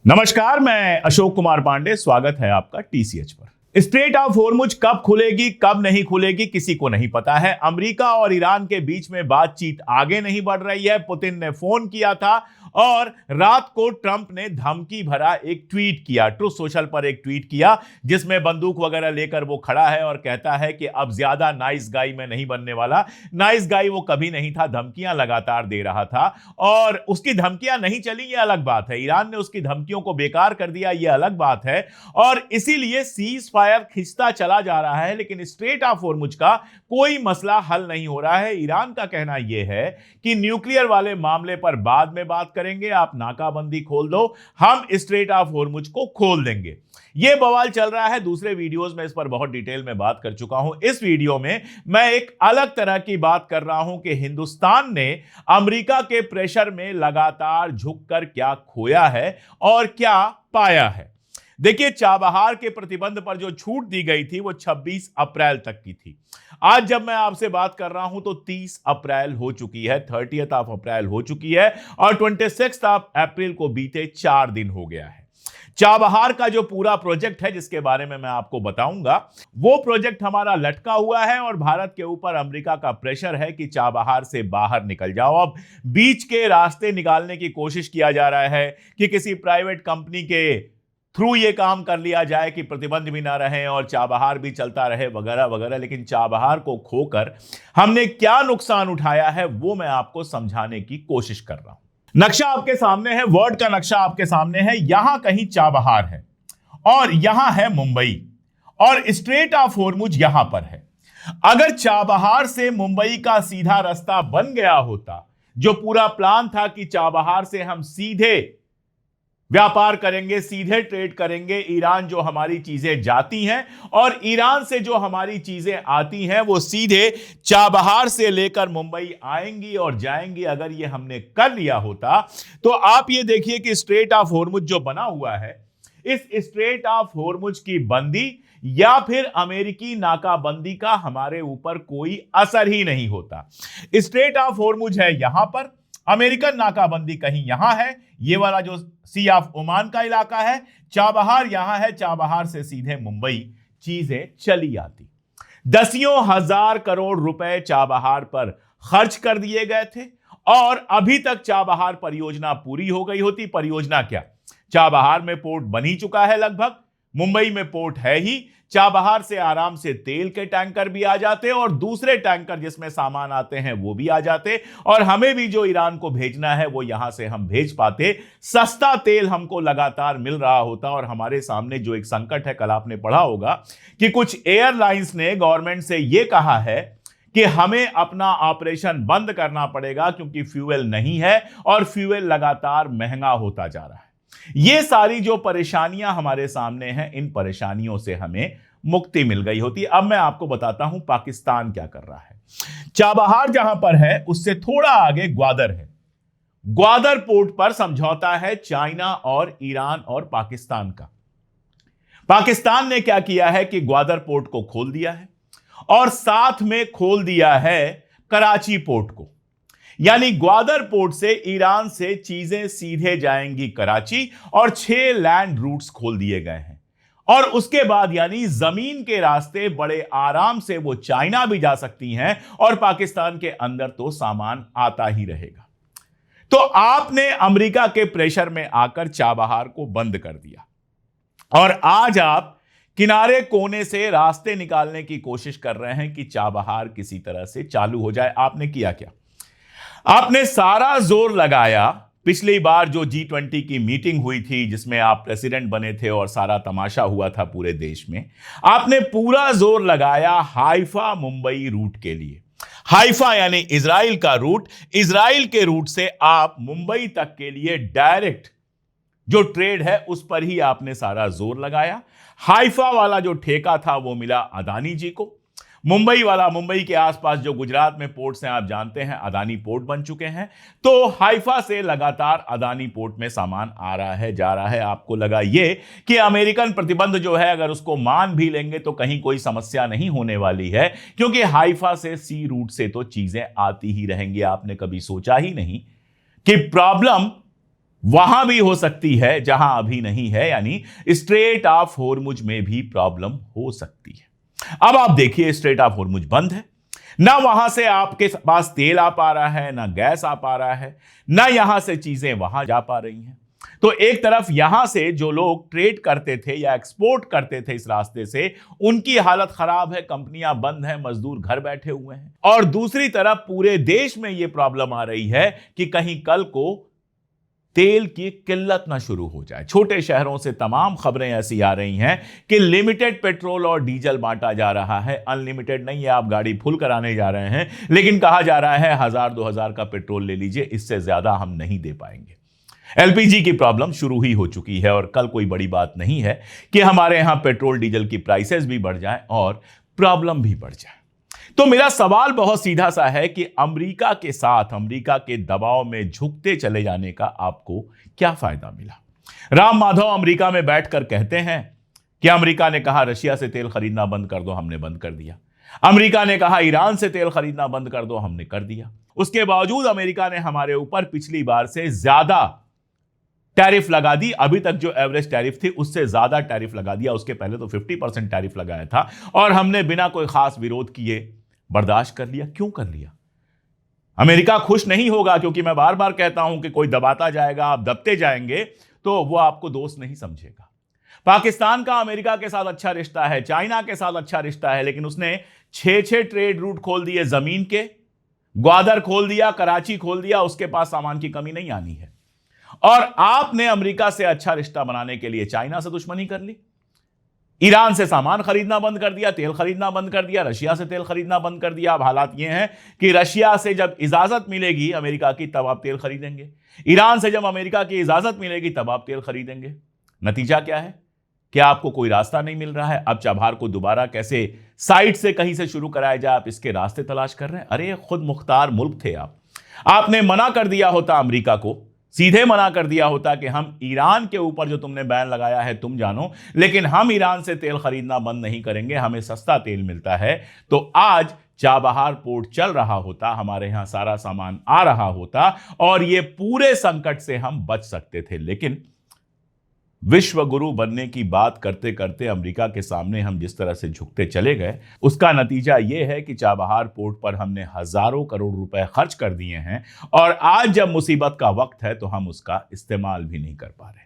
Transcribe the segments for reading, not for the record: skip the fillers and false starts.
नमस्कार, मैं अशोक कुमार पांडे। स्वागत है आपका टीसीएच पर। स्ट्रेट ऑफ होर्मुज कब खुलेगी कब नहीं खुलेगी किसी को नहीं पता है। अमेरिका और ईरान के बीच में बातचीत आगे नहीं बढ़ रही है। पुतिन ने फोन किया था और रात को ट्रंप ने धमकी भरा एक ट्वीट किया, ट्रुथ सोशल पर एक ट्वीट किया जिसमें बंदूक वगैरह लेकर वो खड़ा है और कहता है कि अब ज्यादा नाइस गाई में नहीं बनने वाला। नाइस गाई वो कभी नहीं था, धमकियां लगातार दे रहा था और उसकी धमकियां नहीं चली, ये अलग बात है। ईरान ने उसकी धमकियों को बेकार कर दिया, ये अलग बात है और इसीलिए सीज फायर खिंचता चला जा रहा है। लेकिन स्ट्रेट ऑफ होर्मुज का कोई मसला हल नहीं हो रहा है। ईरान का कहना यह है कि न्यूक्लियर वाले मामले पर बाद में बात करेंगे, आप नाकाबंदी खोल दो, हम स्ट्रेट ऑफ होर्मुज को खोल देंगे। यह बवाल चल रहा है। दूसरे वीडियोस में इस पर बहुत डिटेल में बात कर चुका हूं। इस वीडियो में मैं एक अलग तरह की बात कर रहा हूं कि हिंदुस्तान ने अमेरिका के प्रेशर में लगातार झुककर क्या खोया है और क्या पाया है। देखिए, चाबहार के प्रतिबंध पर जो छूट दी गई थी वो 26 अप्रैल तक की थी। आज जब मैं आपसे बात कर रहा हूं तो 30 अप्रैल हो चुकी है, 30th ऑफ अप्रैल हो चुकी है और 26 ऑफ अप्रैल को बीते 4 दिन हो गया है। चाबहार का जो पूरा प्रोजेक्ट है जिसके बारे में मैं आपको बताऊंगा, वो प्रोजेक्ट हमारा लटका हुआ है और भारत के ऊपर अमेरिका का प्रेशर है कि चाबहार से बाहर निकल जाओ। अब बीच के रास्ते निकालने की कोशिश किया जा रहा है कि किसी प्राइवेट कंपनी के थ्रू ये काम कर लिया जाए कि प्रतिबंध भी ना रहे और चाबहार भी चलता रहे वगैरह वगैरह। लेकिन चाबहार को खोकर हमने क्या नुकसान उठाया है वो मैं आपको समझाने की कोशिश कर रहा हूं। नक्शा आपके सामने है, वर्ल्ड का नक्शा आपके सामने है। यहां कहीं चाबहार है और यहां है मुंबई और स्ट्रेट ऑफ होर्मुज यहां पर है। अगर चाबहार से मुंबई का सीधा रास्ता बन गया होता, जो पूरा प्लान था कि चाबहार से हम सीधे व्यापार करेंगे, सीधे ट्रेड करेंगे, ईरान जो हमारी चीजें जाती हैं और ईरान से जो हमारी चीजें आती हैं वो सीधे चाबहार से लेकर मुंबई आएंगी और जाएंगी। अगर ये हमने कर लिया होता तो आप ये देखिए कि स्ट्रेट ऑफ होर्मुज जो बना हुआ है, इस स्ट्रेट ऑफ होर्मुज की बंदी या फिर अमेरिकी नाकाबंदी का हमारे ऊपर कोई असर ही नहीं होता। स्ट्रेट ऑफ होर्मुज है यहां पर, अमेरिकन नाकाबंदी कहीं यहां है, ये वाला जो सी ऑफ ओमान का इलाका है, चाबहार यहां है, चाबहार से सीधे मुंबई चीजें चली आती। दसियों हजार करोड़ रुपए चाबहार पर खर्च कर दिए गए थे और अभी तक चाबहार परियोजना पूरी हो गई होती। परियोजना क्या, चाबहार में पोर्ट बन ही चुका है लगभग, मुंबई में पोर्ट है ही, चाबहार से आराम से तेल के टैंकर भी आ जाते और दूसरे टैंकर जिसमें सामान आते हैं वो भी आ जाते और हमें भी जो ईरान को भेजना है वो यहां से हम भेज पाते। सस्ता तेल हमको लगातार मिल रहा होता और हमारे सामने जो एक संकट है, कल आपने पढ़ा होगा कि कुछ एयरलाइंस ने गवर्नमेंट से यह कहा है कि हमें अपना ऑपरेशन बंद करना पड़ेगा क्योंकि फ्यूल नहीं है और फ्यूल लगातार महंगा होता जा रहा है। ये सारी जो परेशानियां हमारे सामने हैं, इन परेशानियों से हमें मुक्ति मिल गई होती। अब मैं आपको बताता हूं पाकिस्तान क्या कर रहा है। चाबहार जहां पर है उससे थोड़ा आगे ग्वादर है। ग्वादर पोर्ट पर समझौता है चाइना और ईरान और पाकिस्तान का। पाकिस्तान ने क्या किया है कि ग्वादर पोर्ट को खोल दिया है और साथ में खोल दिया है कराची पोर्ट को। यानी ग्वादर पोर्ट से ईरान से चीजें सीधे जाएंगी कराची और 6 लैंड रूट्स खोल दिए गए हैं और उसके बाद यानी जमीन के रास्ते बड़े आराम से वो चाइना भी जा सकती हैं और पाकिस्तान के अंदर तो सामान आता ही रहेगा। तो आपने अमेरिका के प्रेशर में आकर चाबहार को बंद कर दिया और आज आप किनारे कोने से रास्ते निकालने की कोशिश कर रहे हैं कि चाबहार किसी तरह से चालू हो जाए। आपने किया क्या? आपने सारा जोर लगाया। पिछली बार जो G20 की मीटिंग हुई थी जिसमें आप प्रेसिडेंट बने थे और सारा तमाशा हुआ था पूरे देश में, आपने पूरा जोर लगाया हाइफा मुंबई रूट के लिए। हाइफा यानी इजराइल का रूट, इजराइल के रूट से आप मुंबई तक के लिए डायरेक्ट जो ट्रेड है उस पर ही आपने सारा जोर लगाया। हाइफा वाला जो ठेका था वो मिला अदानी जी को। मुंबई वाला, मुंबई के आसपास जो गुजरात में पोर्ट्स हैं आप जानते हैं, अदानी पोर्ट बन चुके हैं। तो हाइफा से लगातार अदानी पोर्ट में सामान आ रहा है, जा रहा है। आपको लगा ये कि अमेरिकन प्रतिबंध जो है अगर उसको मान भी लेंगे तो कहीं कोई समस्या नहीं होने वाली है क्योंकि हाइफा से सी रूट से तो चीजें आती ही रहेंगी। आपने कभी सोचा ही नहीं कि प्रॉब्लम वहां भी हो सकती है जहां अभी नहीं है, यानी स्ट्रेट ऑफ होर्मुज में भी प्रॉब्लम हो सकती है। अब आप देखिए, स्ट्रेट ऑफ होर्मुज बंद है, ना वहां से आपके पास तेल आ पा रहा है, ना गैस आ पा रहा है, ना यहां से चीजें वहां जा पा रही हैं। तो एक तरफ यहां से जो लोग ट्रेड करते थे या एक्सपोर्ट करते थे इस रास्ते से, उनकी हालत खराब है, कंपनियां बंद हैं, मजदूर घर बैठे हुए हैं। और दूसरी तरफ पूरे देश में यह प्रॉब्लम आ रही है कि कहीं कल को तेल की किल्लत ना शुरू हो जाए। छोटे शहरों से तमाम खबरें ऐसी आ रही हैं कि लिमिटेड पेट्रोल और डीजल बांटा जा रहा है। अनलिमिटेड नहीं है, आप गाड़ी फुल कराने जा रहे हैं, लेकिन कहा जा रहा है 1000-2000 का पेट्रोल ले लीजिए, इससे ज्यादा हम नहीं दे पाएंगे। एलपीजी की प्रॉब्लम शुरू ही हो चुकी है और कल कोई बड़ी बात नहीं है कि हमारे यहां पेट्रोल डीजल की प्राइसेस भी बढ़ जाए और प्रॉब्लम भी बढ़ जाए। तो मेरा सवाल बहुत सीधा सा है कि अमेरिका के साथ, अमेरिका के दबाव में झुकते चले जाने का आपको क्या फायदा मिला? राम माधव अमेरिका में बैठकर कहते हैं कि अमेरिका ने कहा रशिया से तेल खरीदना बंद कर दो, हमने बंद कर दिया। अमेरिका ने कहा ईरान से तेल खरीदना बंद कर दो, हमने कर दिया। उसके बावजूद अमेरिका ने हमारे ऊपर पिछली बार से ज्यादा टैरिफ लगा दी। अभी तक जो एवरेज टैरिफ थी उससे ज्यादा टैरिफ लगा दिया। उसके पहले तो 50% टैरिफ लगाया था और हमने बिना कोई खास विरोध किए बर्दाश्त कर लिया। क्यों कर लिया? अमेरिका खुश नहीं होगा, क्योंकि मैं बार बार कहता हूं कि कोई दबाता जाएगा, आप दबते जाएंगे तो वो आपको दोस्त नहीं समझेगा। पाकिस्तान का अमेरिका के साथ अच्छा रिश्ता है, चाइना के साथ अच्छा रिश्ता है, लेकिन उसने 6 ट्रेड रूट खोल दिए जमीन के, ग्वादर खोल दिया, कराची खोल दिया, उसके पास सामान की कमी नहीं आनी है। और आपने अमेरिका से अच्छा रिश्ता बनाने के लिए चाइना से दुश्मनी कर ली, ईरान से सामान खरीदना बंद कर दिया, तेल खरीदना बंद कर दिया, रशिया से तेल खरीदना बंद कर दिया। अब हालात ये हैं कि रशिया से जब इजाजत मिलेगी अमेरिका की तब आप तेल खरीदेंगे, ईरान से जब अमेरिका की इजाजत मिलेगी तब आप तेल खरीदेंगे। नतीजा क्या है? क्या आपको कोई रास्ता नहीं मिल रहा है? अब चाबहार को दोबारा कैसे साइड से कहीं से शुरू कराया जाए, आप इसके रास्ते तलाश कर रहे हैं। अरे खुद मुख्तार मुल्क थे आप, आपने मना कर दिया होता अमेरिका को, सीधे मना कर दिया होता कि हम ईरान के ऊपर जो तुमने बैन लगाया है तुम जानो, लेकिन हम ईरान से तेल खरीदना बंद नहीं करेंगे, हमें सस्ता तेल मिलता है। तो आज चाबहार पोर्ट चल रहा होता, हमारे यहां सारा सामान आ रहा होता और ये पूरे संकट से हम बच सकते थे। लेकिन विश्व गुरु बनने की बात करते करते अमेरिका के सामने हम जिस तरह से झुकते चले गए, उसका नतीजा यह है कि चाबहार पोर्ट पर हमने हजारों करोड़ रुपए खर्च कर दिए हैं और आज जब मुसीबत का वक्त है तो हम उसका इस्तेमाल भी नहीं कर पा रहे।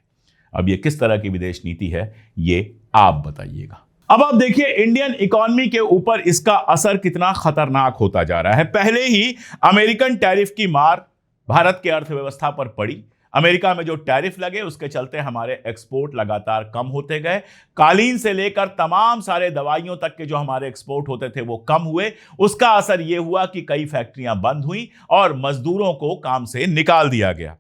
अब ये किस तरह की विदेश नीति है, ये आप बताइएगा। अब आप देखिए इंडियन इकोनॉमी के ऊपर इसका असर कितना खतरनाक होता जा रहा है। पहले ही अमेरिकन टैरिफ की मार भारत की अर्थव्यवस्था पर पड़ी। अमेरिका में जो टैरिफ लगे उसके चलते हमारे एक्सपोर्ट लगातार कम होते गए। कालीन से लेकर तमाम सारे दवाइयों तक के जो हमारे एक्सपोर्ट होते थे वो कम हुए। उसका असर यह हुआ कि कई फैक्ट्रियां बंद हुई और मजदूरों को काम से निकाल दिया गया।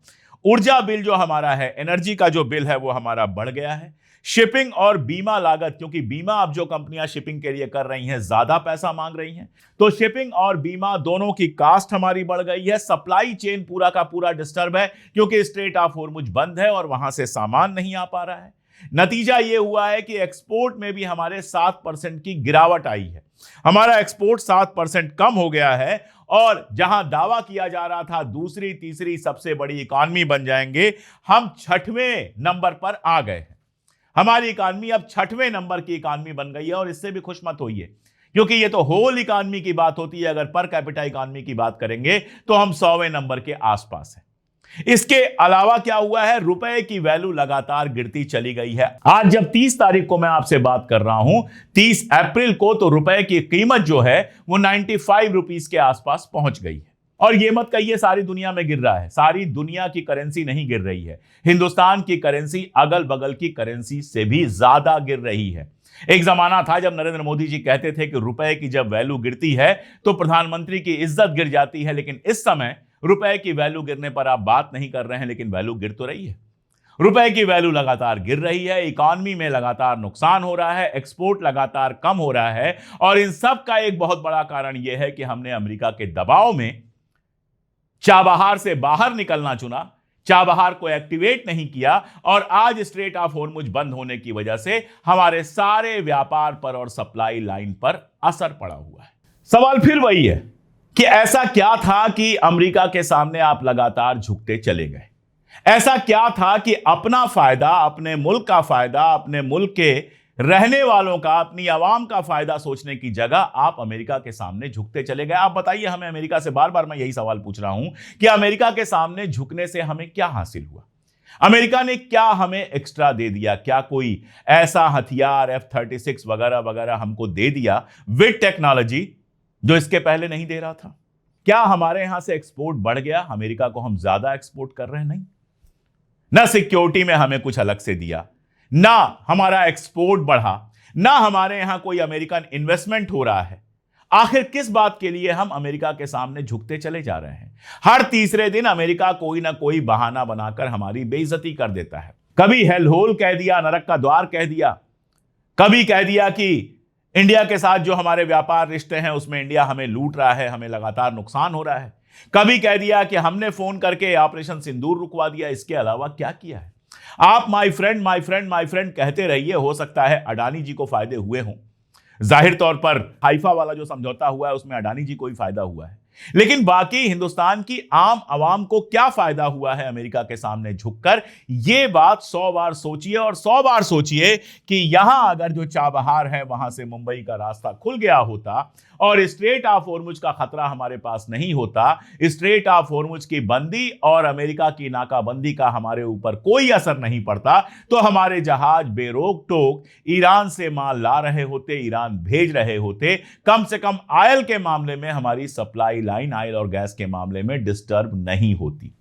ऊर्जा बिल जो हमारा है, एनर्जी का जो बिल है वो हमारा बढ़ गया है। शिपिंग और बीमा लागत, क्योंकि बीमा अब जो कंपनियां शिपिंग के लिए कर रही हैं ज्यादा पैसा मांग रही हैं, तो शिपिंग और बीमा दोनों की कास्ट हमारी बढ़ गई है। सप्लाई चेन पूरा का पूरा डिस्टर्ब है क्योंकि स्ट्रेट ऑफ होर्मुज बंद है और वहां से सामान नहीं आ पा रहा है। नतीजा यह हुआ है कि एक्सपोर्ट में भी हमारे 7% की गिरावट आई है। हमारा एक्सपोर्ट 7% कम हो गया है और जहां दावा किया जा रहा था दूसरी तीसरी सबसे बड़ी इकॉनमी बन जाएंगे, हम 6वें नंबर पर आ गए हैं। हमारी इकॉनमी अब 6वें नंबर की इकॉनमी बन गई है और इससे भी खुश मत होइए, क्योंकि ये तो होल इकॉनमी की बात होती है। अगर पर कैपिटा इकॉनमी की बात करेंगे तो हम 100वें नंबर के आसपास हैं। इसके अलावा क्या हुआ है, रुपए की वैल्यू लगातार गिरती चली गई है। आज जब 30 तारीख को मैं आपसे बात कर रहा हूं, 30 अप्रैल को, तो रुपए की कीमत जो है वो 95 रुपीस के आसपास पहुंच गई है। और ये मत कहिए सारी दुनिया में गिर रहा है, सारी दुनिया की करेंसी नहीं गिर रही है। हिंदुस्तान की करेंसी अगल बगल की करेंसी से भी ज्यादा गिर रही है। एक जमाना था जब नरेंद्र मोदी जी कहते थे कि रुपए की जब वैल्यू गिरती है तो प्रधानमंत्री की इज्जत गिर जाती है, लेकिन इस समय रुपए की वैल्यू गिरने पर आप बात नहीं कर रहे हैं, लेकिन वैल्यू गिर तो रही है। रुपए की वैल्यू लगातार गिर रही है, इकॉनमी में लगातार नुकसान हो रहा है, एक्सपोर्ट लगातार कम हो रहा है। और इन सब का एक बहुत बड़ा कारण यह है कि हमने अमेरिका के दबाव में चाबहार से बाहर निकलना चुना, चाबहार को एक्टिवेट नहीं किया और आज स्ट्रेट ऑफ होर्मुज बंद होने की वजह से हमारे सारे व्यापार पर और सप्लाई लाइन पर असर पड़ा हुआ है। सवाल फिर वही है कि ऐसा क्या था कि अमेरिका के सामने आप लगातार झुकते चले गए? ऐसा क्या था कि अपना फायदा, अपने मुल्क का फायदा, अपने मुल्क के रहने वालों का, अपनी आवाम का फायदा सोचने की जगह आप अमेरिका के सामने झुकते चले गए? आप बताइए हमें। अमेरिका से बार बार मैं यही सवाल पूछ रहा हूं कि अमेरिका के सामने झुकने से हमें क्या हासिल हुआ? अमेरिका ने क्या हमें एक्स्ट्रा दे दिया? क्या कोई ऐसा हथियार F-36 वगैरह वगैरह हमको दे दिया विद टेक्नोलॉजी जो इसके पहले नहीं दे रहा था? क्या हमारे यहां से एक्सपोर्ट बढ़ गया? अमेरिका को हम ज्यादा एक्सपोर्ट कर रहे हैं? नहीं। ना सिक्योरिटी में हमें कुछ अलग से दिया, ना हमारा एक्सपोर्ट बढ़ा, ना हमारे यहां कोई अमेरिकन इन्वेस्टमेंट हो रहा है। आखिर किस बात के लिए हम अमेरिका के सामने झुकते चले जा रहे हैं? हर तीसरे दिन अमेरिका कोई ना कोई बहाना बनाकर हमारी बेइज्जती कर देता है। कभी हेल होल कह दिया, नरक का द्वार कह दिया, कभी कह दिया कि इंडिया के साथ जो हमारे व्यापार रिश्ते हैं उसमें इंडिया हमें लूट रहा है, हमें लगातार नुकसान हो रहा है। कभी कह दिया कि हमने फोन करके ऑपरेशन सिंदूर रुकवा दिया। इसके अलावा क्या किया है? आप my friend my friend my friend कहते रहिए, हो सकता है अडानी जी को फायदे हुए हों। जाहिर तौर पर हाइफा वाला जो समझौता हुआ है उसमें अडानी जी को ही फायदा हुआ है, लेकिन बाकी हिंदुस्तान की आम आवाम को क्या फायदा हुआ है अमेरिका के सामने झुककर? यह बात 100 बार सोचिए, और 100 बार सोचिए कि यहां अगर जो चाबहार है वहां से मुंबई का रास्ता खुल गया होता और स्ट्रेट ऑफ होर्मुज का खतरा हमारे पास नहीं होता, स्ट्रेट ऑफ होर्मुज की बंदी और अमेरिका की नाकाबंदी का हमारे ऊपर कोई असर नहीं पड़ता, तो हमारे जहाज बेरोक टोक ईरान से माल ला रहे होते, ईरान भेज रहे होते। कम से कम ऑयल के मामले में हमारी सप्लाई लाइन, ऑयल और गैस के मामले में डिस्टर्ब नहीं होती।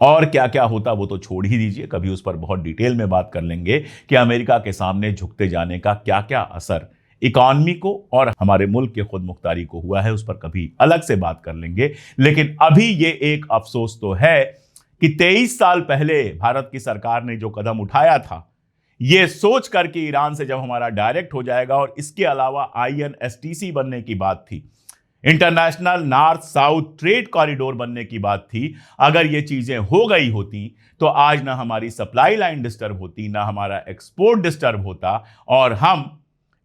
और क्या क्या होता वो तो छोड़ ही दीजिए, कभी उस पर बहुत डिटेल में बात कर लेंगे कि अमेरिका के सामने झुकते जाने का क्या क्या असर इकॉनमी को और हमारे मुल्क के खुद मुख्तारी को हुआ है, उस पर कभी अलग से बात कर लेंगे। लेकिन अभी ये एक अफसोस तो है कि 23 साल पहले भारत की सरकार ने जो कदम उठाया था, ये सोच कर कि ईरान से जब हमारा डायरेक्ट हो जाएगा, और इसके अलावा INSTC बनने की बात थी, international north south trade corridor बनने की बात थी, अगर ये चीजें हो गई होती तो आज ना हमारी सप्लाई लाइन डिस्टर्ब होती, ना हमारा एक्सपोर्ट डिस्टर्ब होता, और हम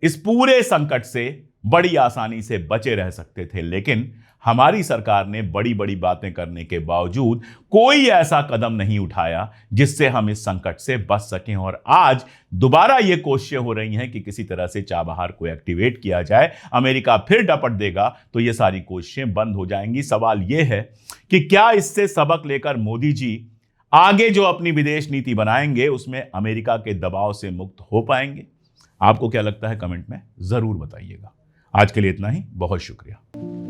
इस पूरे संकट से बड़ी आसानी से बचे रह सकते थे। लेकिन हमारी सरकार ने बड़ी बड़ी बातें करने के बावजूद कोई ऐसा कदम नहीं उठाया जिससे हम इस संकट से बच सकें, और आज दोबारा ये कोशिशें हो रही हैं कि किसी तरह से चाबहार को एक्टिवेट किया जाए। अमेरिका फिर डपट देगा तो ये सारी कोशिशें बंद हो जाएंगी। सवाल ये है कि क्या इससे सबक लेकर मोदी जी आगे जो अपनी विदेश नीति बनाएंगे उसमें अमेरिका के दबाव से मुक्त हो पाएंगे? आपको क्या लगता है? कमेंट में जरूर बताइएगा। आज के लिए इतना ही, बहुत शुक्रिया।